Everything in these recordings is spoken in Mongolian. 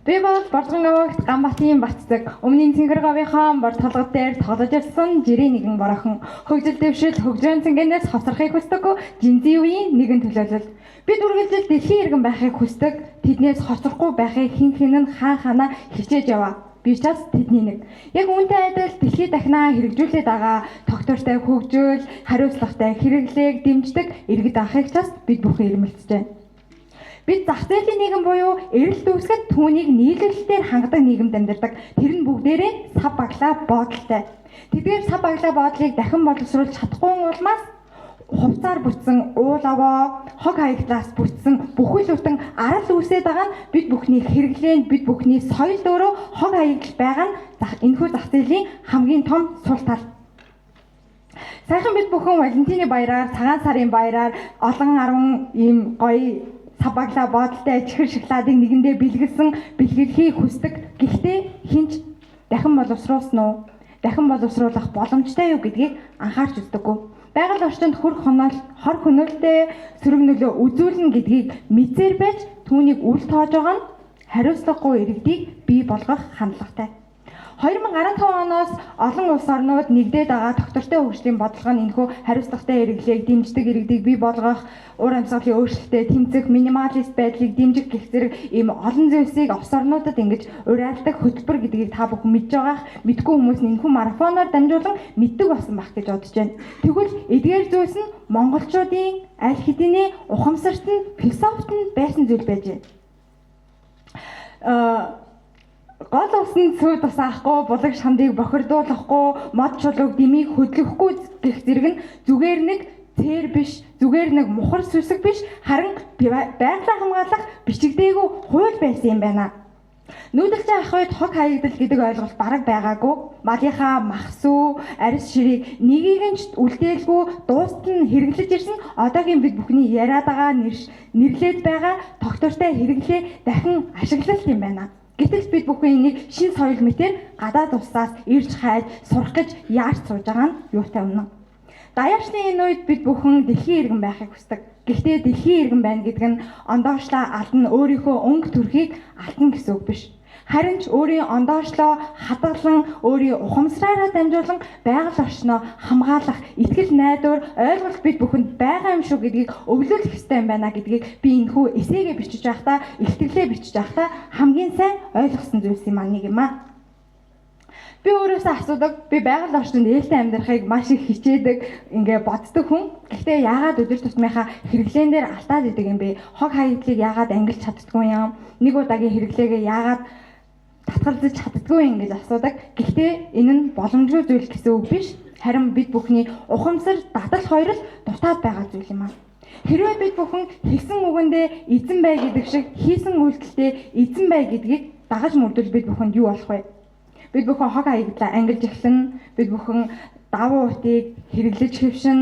Би бол Бордгон өвөгт Ганбатын Батцэг өмнгийн Цэнхэрговынхаа бор толгод дээр тоглож ирсэн жирийн нэгэн бороохон хөгжил дэвшил хөгжрөн цэнгэнээс хоцрохыг хүсдэг жинзийн үеийн нэгэн төлөөлөл. Бид үргэлжлэл дэлхийн иргэн байхыг хүсдэг. Тэднээс хоцрохгүй байхыг хэн нь хаана хичээж яваа. Би ч бас тэдний нэг. Яг үүнтэй адил дэлхий дахинаа хэрэгжүүлээд байгаа тогтвортой хөгжөөл, хариуцлагатай хэрэглээг дэмждэг иргэд ахыг ч бас бид бүхэн ирмэлцэж байна. Бид зах зээлийн нийгэм буюу эрэлт үүсгэд түүнийг нийлүүлэлтээр хангадаг нийгэмд амьдардаг. Тэр нь бүгдээрээ сав баглаа бодолтой. Тэдгээр сав баглаа бодлыг дахин боловсруулж чадахгүй улмаас хувцаар бүтсэн уул аваа, хог хаягдлаас бүтсэн бүхэл бүтэн арал үүсээд байгаа нь бид бүхний хэрэглээнд бид бүхний соёлд өөрөө хог хаягдл байгаа нь энэхүү зах зээлийн хамгийн том сул тал. Сайхан бид бүхэн Валентины баяраар, цагаан сарын баяраар олон 10 ийм гоё сав баглаа бодолтой чихэр шоколадыг нэгэндээ бэлгэлхийг хүсдэг. Гэхдээ хинч дахин боловсруулсан уу? Дахин боловсруулах боломжтой юу гэдгийг анхаарч үздэггүй. Байгаль орчинд хор хөнөөлтэй сөрөг нөлөө үзүүлнэ гэдгийг мэдсээр байж түүнийг үл тоож байгаа нь хариуцлагагүй иргэдийг бий болгох хандлагатай. 2015 оноос олон улс орнууд нэгдээд байгаа тогтвортой хөгжлийн бодлого нь энэхүү хариуцлагатай хэрэглээг дэмждэг иргэдийг бий болгох, уур амьсгалын өөрчлөлтөд тэмцэх, минималист байдлыг дэмжих гэх зэрэг ийм олон зүйлсийг улс орнуудад ингэж уриалдаг хөтөлбөр гэдгийг та бүхэн мэдж байгаах, мэдгүй хүмүүс энэхүү марафоноор дамжуулан мэддэг болсон байх гэж бодож байна. Тэгвэл эдгээр зүйлс нь монголчуудын аль хэдийн ухамсарт нь, философит нь байсан зүйл байж гол усан цүүд бас аахгүй, булаг шамдыг бохирдуулахгүй, мод чулууг дэмийг хөдлөхгүй гэх зэрэг нь зүгээр нэг цээр биш, зүгээр нэг мухар сүсэг биш, харин байгалаа хамгаалах бичигдээгүй хууль байсан юм байна. Нүүдэлчин ах үед хог хаягдал гэдэг ойлголт бараг байгаагүй. Малынхаа махсүү, арьс ширийг нэгийг нь үлдээлгүй дуустал нь хэрэглэж ирсэн одоогийн бид бүхний яриад байгаа нэрлээд байгаа тогтвортой хэрэглээ дахин ашиглалт юм байна. Гэтэл бид бүхэн энийг шин соёл мэтээр гадаад улсаас ирж хайж сурах гэж яаж сууж байгаа нь юутай өмнө. Даяарчны энэ үед бид бүхэн дэлхийн иргэн байхыг хүсдэг. Гэхдээ дэлхийн иргэн байна гэдэг нь ондоошлоо алдна, өөрийнхөө өнгө төрхийг алдна гэсэн үг биш. Харин ч өөрийн ондоошлоо хадгалан, өөрийн ухамсараараа дамжуулан байгаль орчноо хамгаалах итгэл найдвар, ойлголт бид бүхэнд байгаа юм шүү гэдгийг өвлүүлэх ёстой юм байна гэдгийг би энэхүү эсээгээ бичиж байхдаа, ихтгэлээ бичиж байхдаа хамгийн сайн ойлгосон зүйлс юм аа нэг юм аа. Би өөрөөсөө асуудаг, би байгаль орчинд ээлтэй амьдрахыг маш их хичээдэг, ингээ боддог хүн. Гэхдээ яагаад өдөр тутмынхаа хэрэглээн дээр алдаад идэг юм бэ? Хог хаягдлыг яагаад ангилж чаддгүй юм? Нэг удаагийн хэрэглээгээ яагаад татгалзаж чаддгүй юм гэж асуудаг. Гэхдээ энэ нь боломжгүй зүйл гэсэн үг биш. Харин бид бүхний ухамсар, дадал хоёр л дутаад байгаа зүйл юм аа. Хэрвээ бид бүхэн хэлсэн үгэндээ эзэн бай гэдэг шиг хийсэн үйлдэлдээ эзэн бай гэдгийг дагаж мөрдвөл бид бүхэнд юу болох вэ? Бид бүхэн хог хаягдлаа ангилж эхлэн, бид бүхэн давуу утыг хэрэглэж хэвшин,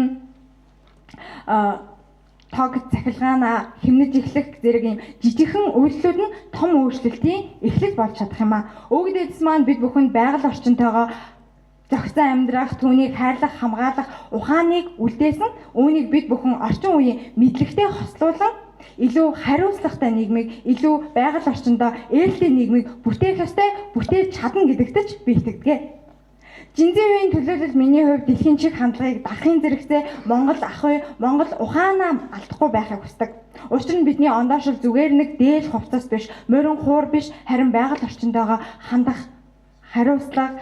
тог цахилгаанаа хэмнэж эхлэх зэрэг юм жижигхэн үйлдэлүүд нь том өөрчлөлтийн эхлэл болж чадах юм аа. Өгдөөс маань бид бүхэнд байгаль орчинтойгоо зохицон амьдрах, түүнийг хайрлах, хамгаалах ухааныг үлдээсэн. Үүнийг бид бүхэн орчин үеийн мэдлэгтэй хослуулан илүү хариуцлагатай нийгмийг, илүү байгаль орчиндөө ээлтэй нийгмийг бүтээх ёстой, бүтээж чадна гэдэгт ч би итгэдэг. Жинзийн үеийн төлөөлөл миний хувьд дэлхийн чиг хандлагыг дарахын зэрэгцээ Монгол ах уу, Монгол ухаанаа алдахгүй байхыг хүсдэг. Учир нь бидний ондоошил зүгээр нэг дээл хувцас биш, морин хуур биш, харин байгаль орчиндойгоо хандах хариуцлага,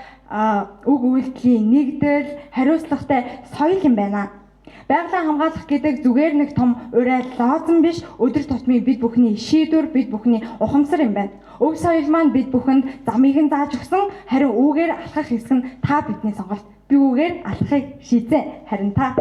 үг үйлдэлийн нэгдэл, хариуцлагатай соёл юм байна. Байгалаа хамгаалах гэдэг зүгээр нэг том уриал лозон биш, өдөр тутмын бид бүхний шийдвэр, бид бүхний ухамсар юм байна. Өв соёл маань бид бүхэнд замыг нь зааж өгсөн, харин үүгээр алхах хэсэг нь та бидний сонголт. Би үүгээр алхахыг шийдсэн, харин та